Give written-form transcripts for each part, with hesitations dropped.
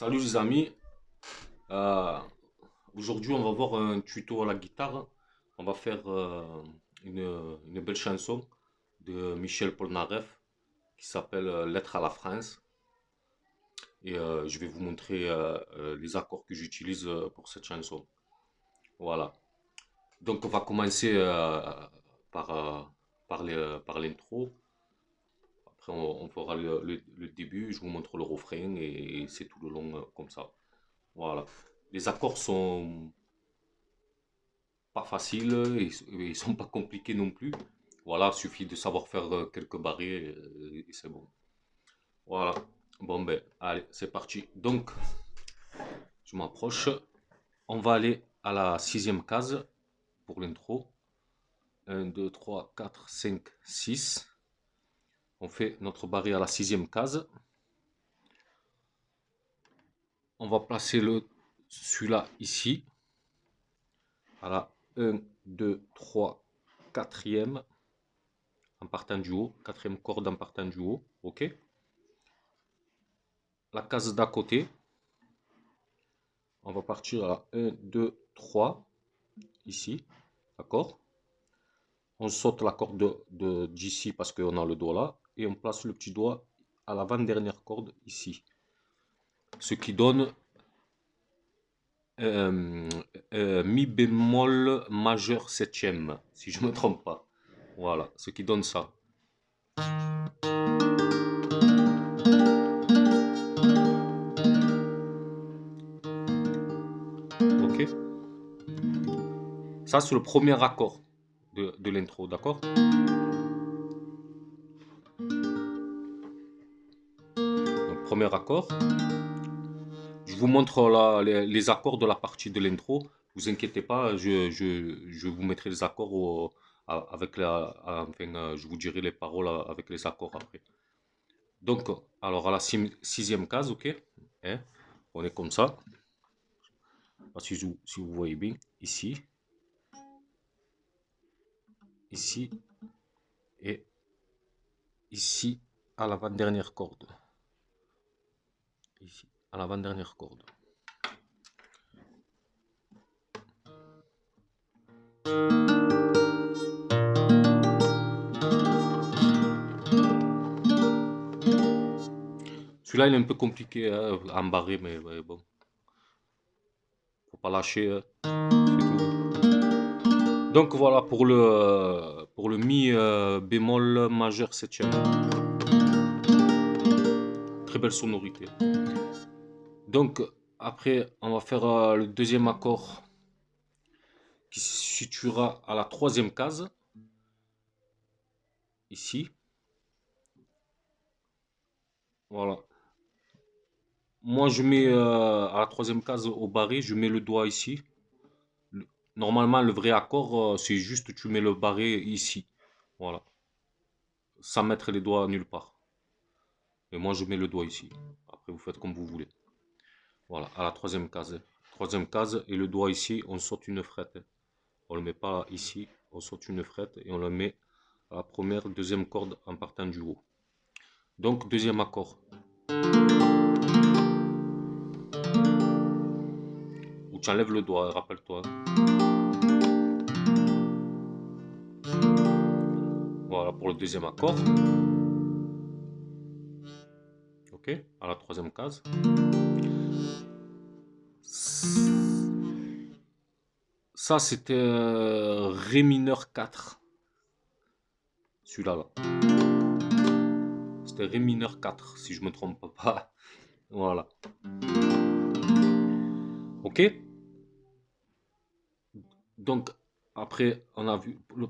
Salut les amis. Euh, Aujourd'hui on va voir un tuto à la guitare. On va faire une belle chanson de Michel Polnareff qui s'appelle Lettre à la France. Et je vais vous montrer les accords que j'utilise pour cette chanson. Voilà. Donc on va commencer par, par l'intro. Après on fera le début, je vous montre le refrain et c'est tout le long comme ça. Voilà. Les accords sont pas faciles et ils sont pas compliqués non plus. Voilà, il suffit de savoir faire quelques barrés et c'est bon. Voilà. Bon ben, allez, c'est parti. Donc, je m'approche. On va aller à la sixième case pour l'intro. Un, 2, 3, 4, 5, 6. On fait notre barré à la sixième case. On va placer celui-là ici. Voilà. Un, 2, 3, quatrième en partant du haut. Quatrième corde en partant du haut. OK. La case d'à côté, on va partir à 1, 2, 3, ici, d'accord? On saute la corde d'ici parce qu'on a le doigt là, et on place le petit doigt à l'avant-dernière corde ici. Ce qui donne euh, mi bémol majeur septième, si je ne me trompe pas. Voilà, ce qui donne ça. Ok? Ça, c'est le premier accord de l'intro, d'accord? Donc, premier accord. Je vous montre là les accords de la partie de l'intro. Vous inquiétez pas, je vous mettrai les accords avec enfin, je vous dirai les paroles avec les accords après. Donc, alors à la sixième case, ok, hein, on est comme ça. Si vous voyez bien, ici et ici à l'avant-dernière corde. Ici, à l'avant-dernière corde. Celui-là, il est un peu compliqué à embarrer, mais ouais, bon, faut pas lâcher, c'est tout. Donc voilà pour le mi bémol majeur septième. Très belle sonorité. Donc après, on va faire le deuxième accord qui se situera à la troisième case, ici. Voilà. Moi, je mets à la troisième case au barré, je mets le doigt ici. Normalement, le vrai accord, c'est juste tu mets le barré ici. Voilà. Sans mettre les doigts nulle part. Et moi, je mets le doigt ici. Après, vous faites comme vous voulez. Voilà, à la troisième case. Troisième case, et le doigt ici, on saute une frette. On le met pas ici, on saute une frette et on le met à la première, deuxième corde en partant du haut. Donc, deuxième accord. Où tu enlèves le doigt, rappelle-toi. Voilà pour le deuxième accord. Ok, à la troisième case. Ça, c'était Ré mineur 4. Celui-là, là. C'était Ré mineur 4, si je me trompe pas. Voilà. Ok. Donc, après, on a vu le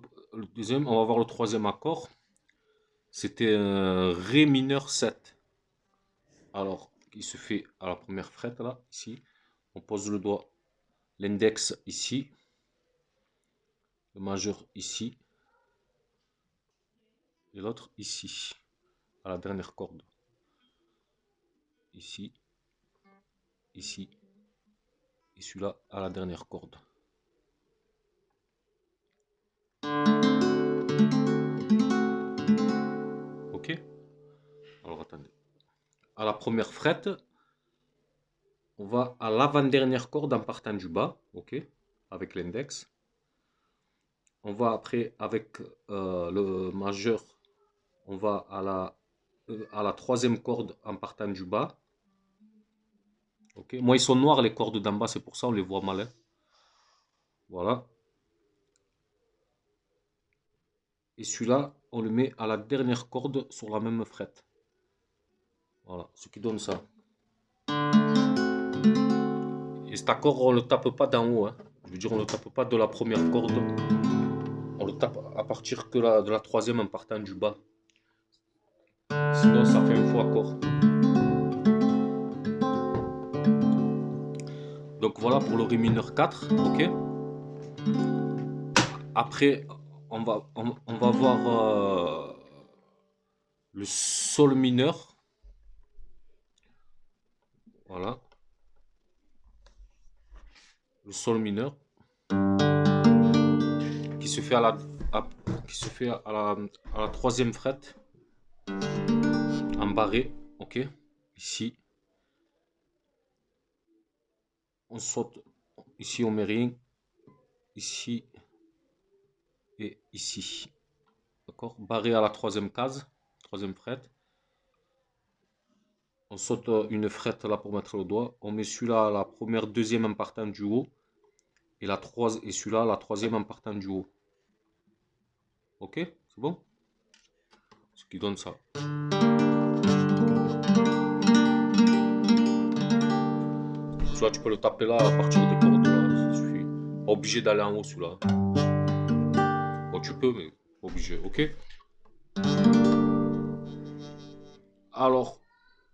deuxième. On va voir le troisième accord. C'était Ré mineur 7. Alors, il se fait à la première frette, là, ici. On pose le doigt, l'index ici. Le majeur ici. Et l'autre ici. À la dernière corde. Ici. Ici. Et celui-là à la dernière corde. Ok. Alors attendez. À la première frette, On va à l'avant-dernière corde en partant du bas, ok, avec l'index. On va après avec le majeur, on va à la troisième corde en partant du bas. Ok, moi ils sont noirs les cordes d'en bas, c'est pour ça on les voit mal, hein. Voilà. Et celui-là, on le met à la dernière corde sur la même frette. Voilà, ce qui donne ça. Et cet accord, on ne le tape pas d'en haut, hein. Je veux dire, on ne le tape pas de la première corde. On le tape à partir de la troisième en partant du bas. Sinon, ça fait un faux accord. Donc voilà pour le Ré mineur 4, ok. Après, on va voir le Sol mineur. Voilà. Le Sol mineur. Qui se fait à la troisième frette. En barré, ok. Ici. On saute. Ici, on met rien. Ici. Et ici. D'accord. Barré à la troisième case. Troisième frette. On saute une frette là pour mettre le doigt. On met celui-là la première, deuxième en partant du haut. Et celui-là la troisième en partant du haut. Ok, c'est bon? Ce qui donne ça. Celui-là, tu peux le taper là à partir des cordes là, ça suffit. Pas obligé d'aller en haut celui-là. Bon, tu peux, mais pas obligé, ok? Alors,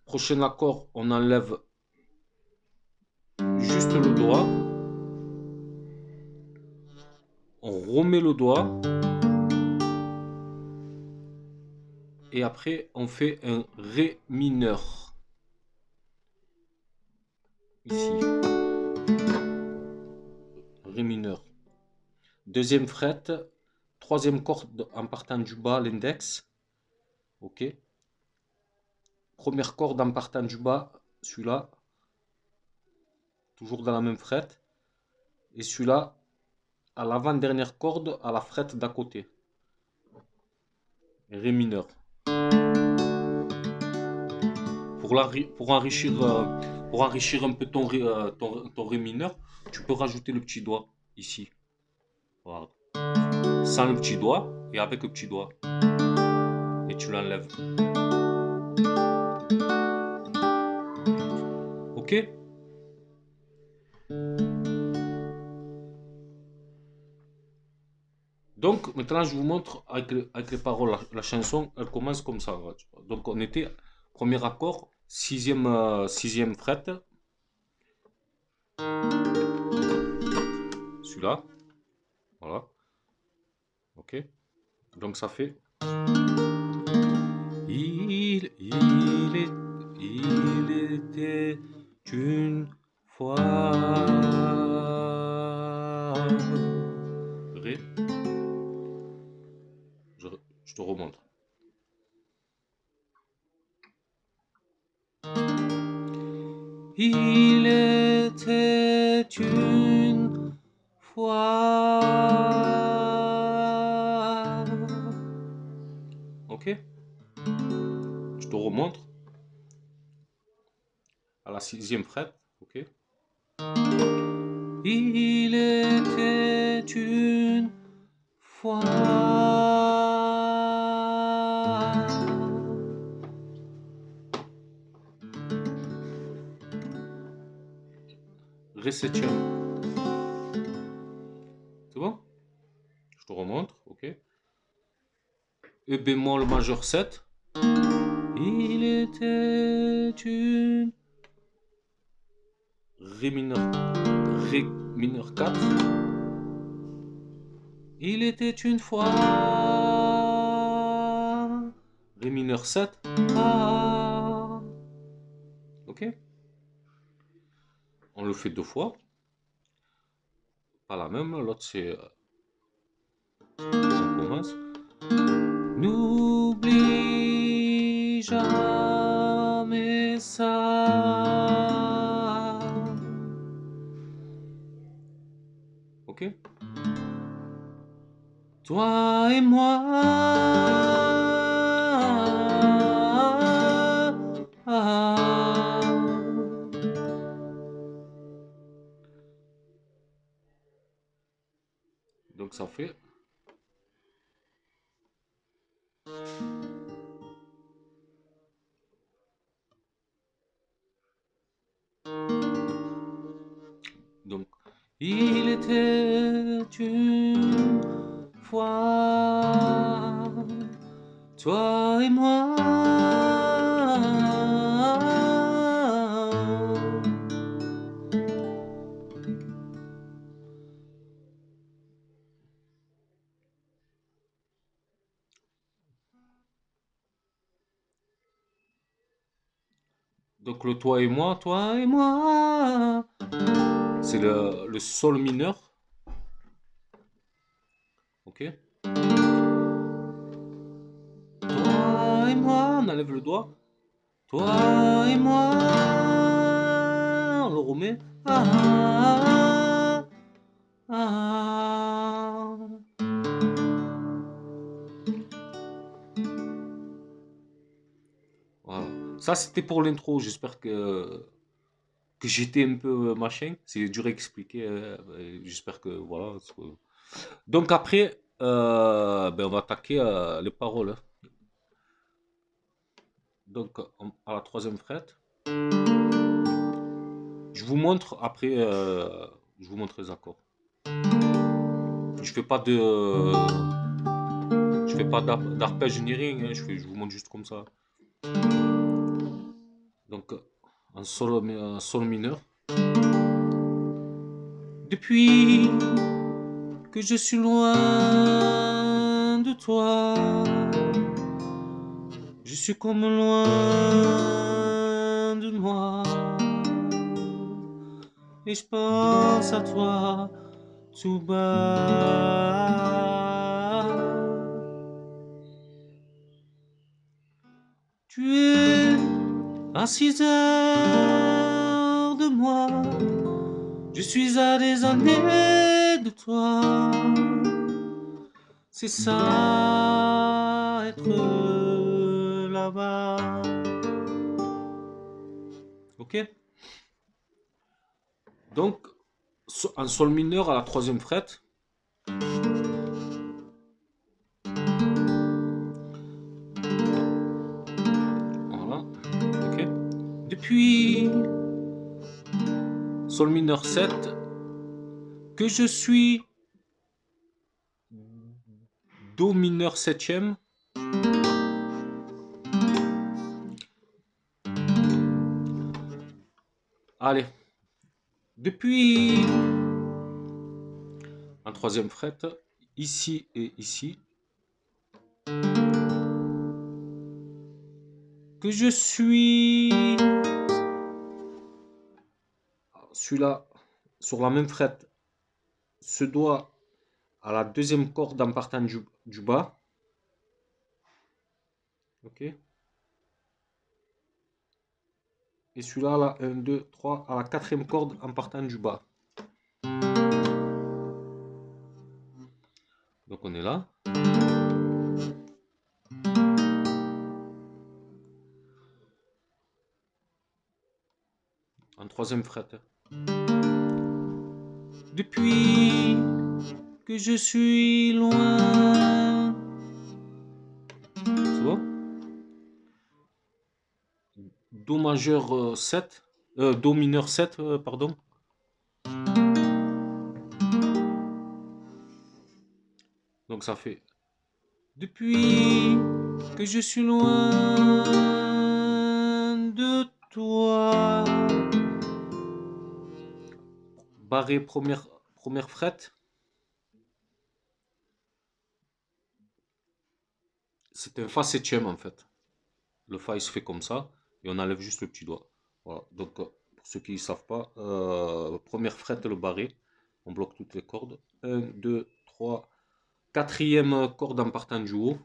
prochain accord, on enlève juste le doigt. On remet le doigt. Et après, on fait un Ré mineur. Ici. Ré mineur. Deuxième frette. Troisième corde en partant du bas, l'index. Ok. Première corde en partant du bas, celui-là. Toujours dans la même frette. Et celui-là, à l'avant-dernière corde, à la frette d'à côté. Ré mineur. Pour enrichir un peu ton Ré mineur, tu peux rajouter le petit doigt ici. Voilà. Sans le petit doigt et avec le petit doigt. Et tu l'enlèves. Ok? Donc maintenant je vous montre avec les paroles. La chanson, elle commence comme ça. Donc on était premier accord, sixième frette. Celui-là. Voilà. Ok. Donc ça fait. Il était une fois. Ré. Je te remonte. Il était une fois. Ok? Je te remonte à la sixième frette. Ok? Il était une fois. Ré septième. C'est bon? Je te remonte, ok? E bémol majeur 7. Il était une. Ré mineur 4. Il était une fois. Ré mineur 7. Ah. Ok? On le fait deux fois. Pas la même, l'autre c'est. On commence. N'oublie jamais ça. Ok. Toi et moi. Donc ça fait. Donc, il était une fois, toi et moi. Donc le toi et moi, c'est le sol mineur, ok? Toi et moi, on enlève le doigt. Toi et moi, on le remet. Ah, ah, ah. Voilà. Ça, c'était pour l'intro. J'espère que j'étais un peu machin. C'est dur à expliquer. J'espère que voilà. Donc après, ben, on va attaquer les paroles, hein. Donc à la troisième frette, je vous montre après, je vous montre les accords. Je fais pas je fais pas d'arpège ni rien, hein. Je vous montre juste comme ça. Donc un sol mineur. Depuis que je suis loin de toi, je suis comme loin de moi. Et je pense à toi tout bas. Tu es à 6 heures de moi, je suis à des années de toi. C'est ça, être là-bas. Ok? Donc, un sol mineur à la troisième frette. Voilà. Ok? Depuis sol mineur 7, que je suis do mineur septième. Allez. Depuis un troisième frette, ici et ici, que je suis celui-là sur la même frette, ce doigt à la deuxième corde en partant du bas, ok, et celui-là, là, 1, 2, 3, à la quatrième corde en partant du bas. Donc on est là. En troisième frette. Depuis que je suis loin. C'est bon? Do majeur 7. Do mineur 7, pardon. Donc ça fait. Depuis que je suis loin de toi. Barré première frette. C'est un fa septième en fait. Le fa il se fait comme ça et on enlève juste le petit doigt. Voilà. Donc pour ceux qui ne savent pas, première frette le barré. On bloque toutes les cordes. 1, 2, 3. Quatrième corde en partant du haut.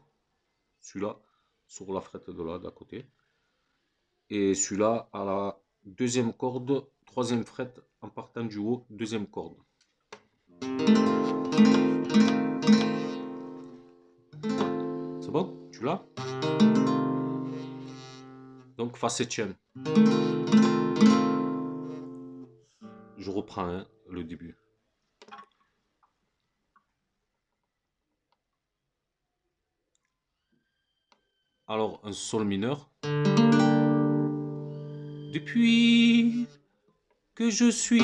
Celui-là sur la frette de là d'à côté. Et celui-là à la deuxième corde, troisième frette en partant du haut, deuxième corde. C'est bon? Tu l'as? Donc fa septième. Je reprends hein, le début. Alors un sol mineur. Depuis que je suis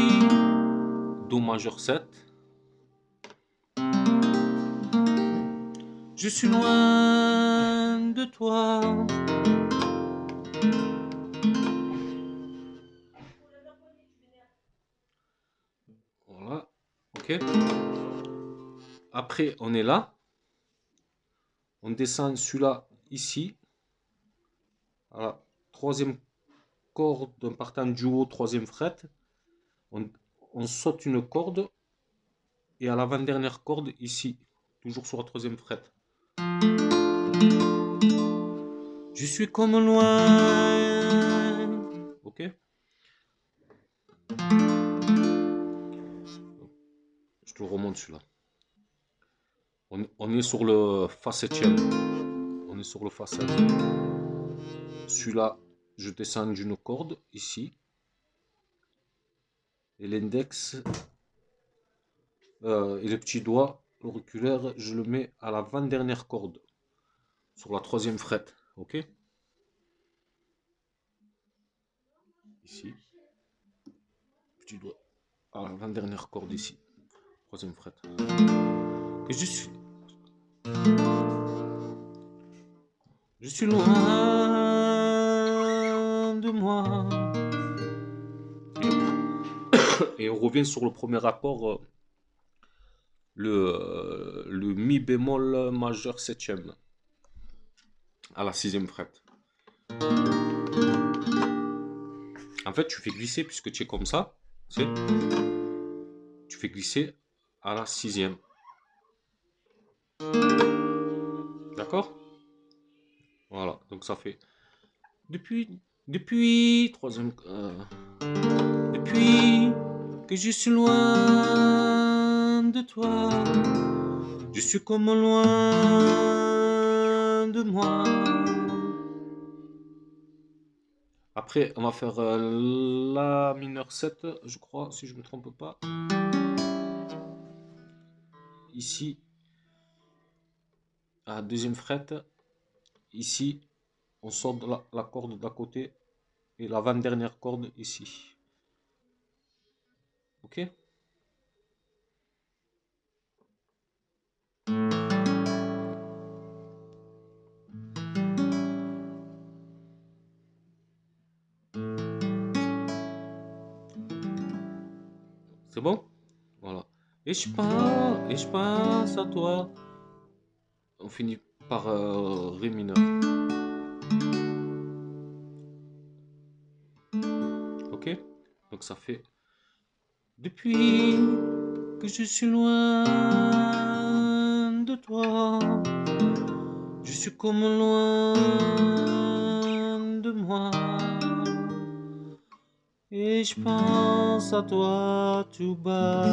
do majeur 7, je suis loin de toi. Voilà, ok. Après, on est là. On descend celui-là ici. Voilà, troisième corde en partant du haut, troisième fret. On saute une corde. Et à l'avant-dernière corde ici, toujours sur la troisième fret. Je suis comme loin. Ok. Je te le remonte celui-là. On est sur le fa septième. On est sur le fa 7. Celui-là, je descends d'une corde ici. Et l'index et le petit doigt auriculaire, je le mets à l'avant-dernière corde. Sur la troisième fret. Ok. Ici. Petit doigt à l'avant-dernière corde ici. Troisième fret. Que je suis. Je suis loin de moi. Et on revient sur le premier accord, le mi bémol majeur septième, à la sixième fret. En fait, tu fais glisser puisque tu es comme ça. Tu fais glisser à la sixième. D'accord? Voilà, donc ça fait depuis troisième, depuis que je suis loin de toi, je suis comme loin de moi. Après, on va faire la mineur 7, je crois, si je ne me trompe pas. Ici, à la deuxième fret, ici, on sort de la corde d'à côté et l'avant-dernière corde ici. Ok? C'est bon? Voilà. Et je pense à toi. On finit par Ré mineur. Ok? Donc ça fait depuis que je suis loin de toi, je suis comme loin de moi. Et je pense à toi tout bas.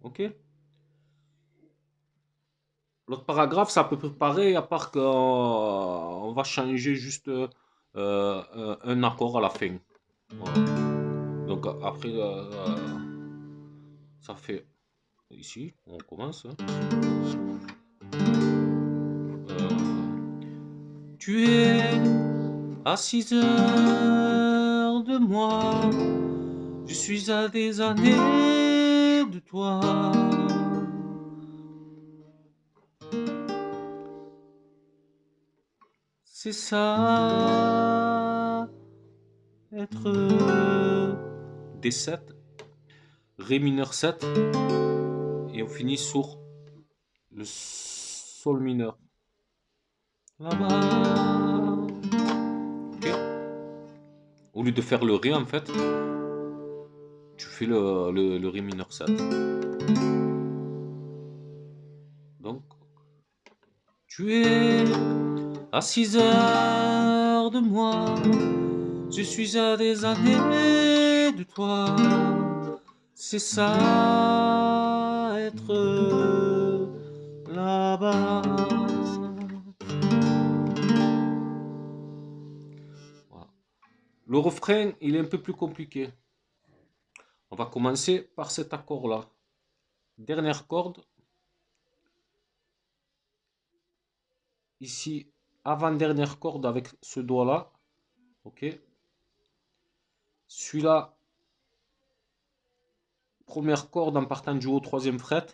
Ok? L'autre paragraphe, c'est à peu près pareil, à part qu'on va changer juste un accord à la fin. Voilà. Donc après, ça fait ici, on commence. Hein. Tu es à 6 heures de moi, je suis à des années de toi. C'est ça, être D7, Ré mineur 7, et on finit sur le Sol mineur. Là-bas. Ok. Au lieu de faire le Ré, en fait, tu fais le Ré mineur 7. Donc, tu es à 6 heures de moi, je suis à des années de toi. C'est ça, être là-bas. Voilà. Le refrain, il est un peu plus compliqué. On va commencer par cet accord-là. Dernière corde. Ici, avant-dernière corde avec ce doigt-là. Ok. Celui-là, première corde en partant du haut, troisième fret.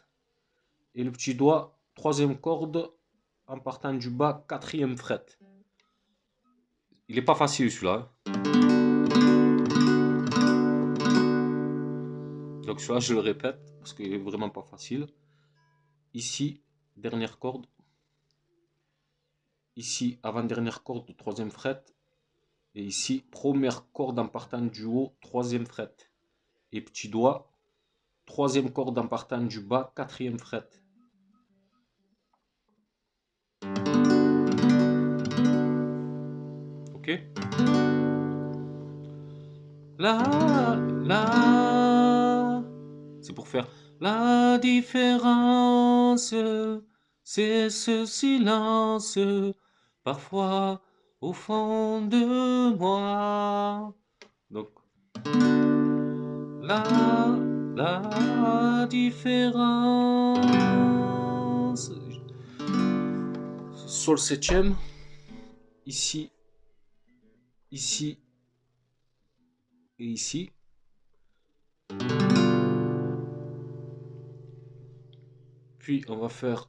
Et le petit doigt, troisième corde en partant du bas, quatrième fret. Il n'est pas facile celui-là. Donc celui-là, je le répète parce qu'il est vraiment pas facile. Ici, dernière corde. Ici, avant-dernière corde de troisième fret. Et ici, première corde en partant du haut, troisième fret. Et petit doigt, troisième corde en partant du bas, quatrième fret. Ok? La, la. C'est pour faire la différence. C'est ce silence. Parfois au fond de moi. Donc, la différence. Sol septième. Ici, ici et ici. Puis on va faire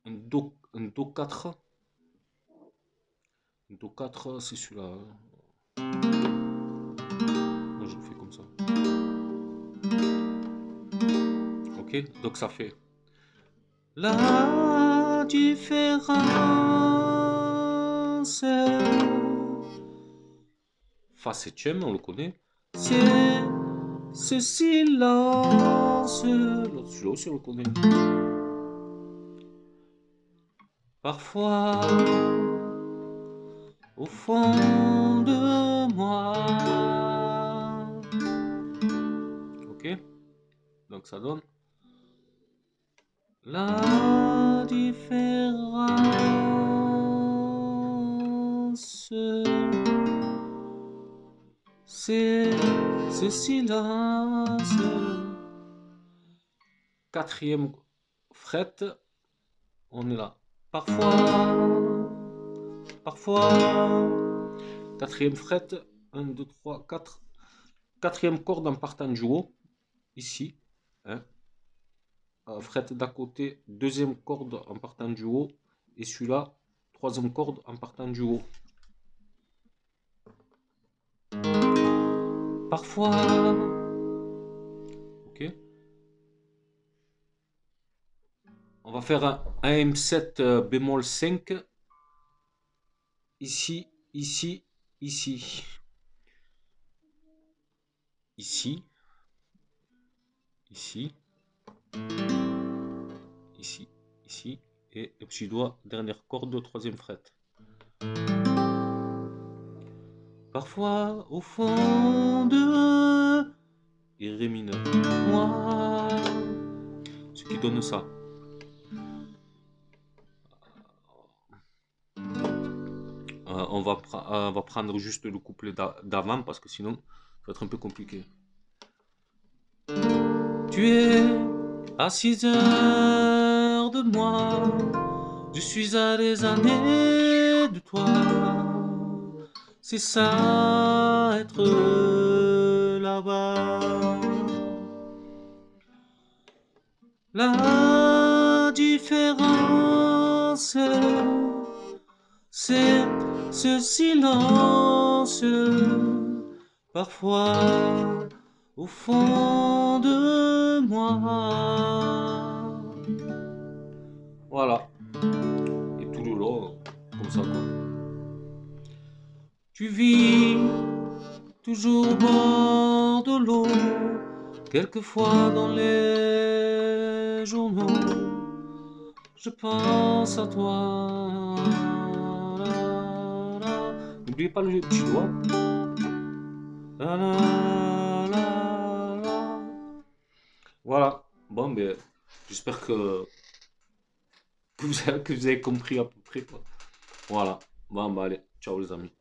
un Do 4. Un Do 4, c'est celui-là. Moi je le fais comme ça. Ok, donc ça fait la différence. Fa septième, on le connaît. C'est ce silence. Celui-là aussi on le connaît. Parfois, au fond de moi. Ok, donc ça donne la différence. C'est ce silence. Quatrième fret, on est là. Parfois, quatrième fret, 1, 2, 3, 4. Quatrième corde en partant du haut, ici. Hein. Fret d'à côté, deuxième corde en partant du haut. Et celui-là, troisième corde en partant du haut. Parfois. Ok. On va faire un M7 bémol 5. Ici, ici, ici. Ici. Ici. Ici. Ici. Et le petit doigt, dernière corde, troisième fret. Parfois, au fond de et Ré mineur. Moi. Ce qui donne ça. On va prendre juste le couplet d'avant parce que sinon, ça va être un peu compliqué. Tu es à 6 heures de moi. Je suis à des années de toi. C'est ça, être là-bas. La différence, c'est ce silence. Parfois, au fond de moi. Voilà. Et tout le long, comme ça, quoi. Tu vis toujours au bord de l'eau, quelquefois dans les journaux. Je pense à toi. N'oubliez pas le petit doigt. La, la, la, la. Voilà. Bon, ben, j'espère que vous avez compris à peu près, quoi. Voilà. Bon, bah, allez. Ciao, les amis.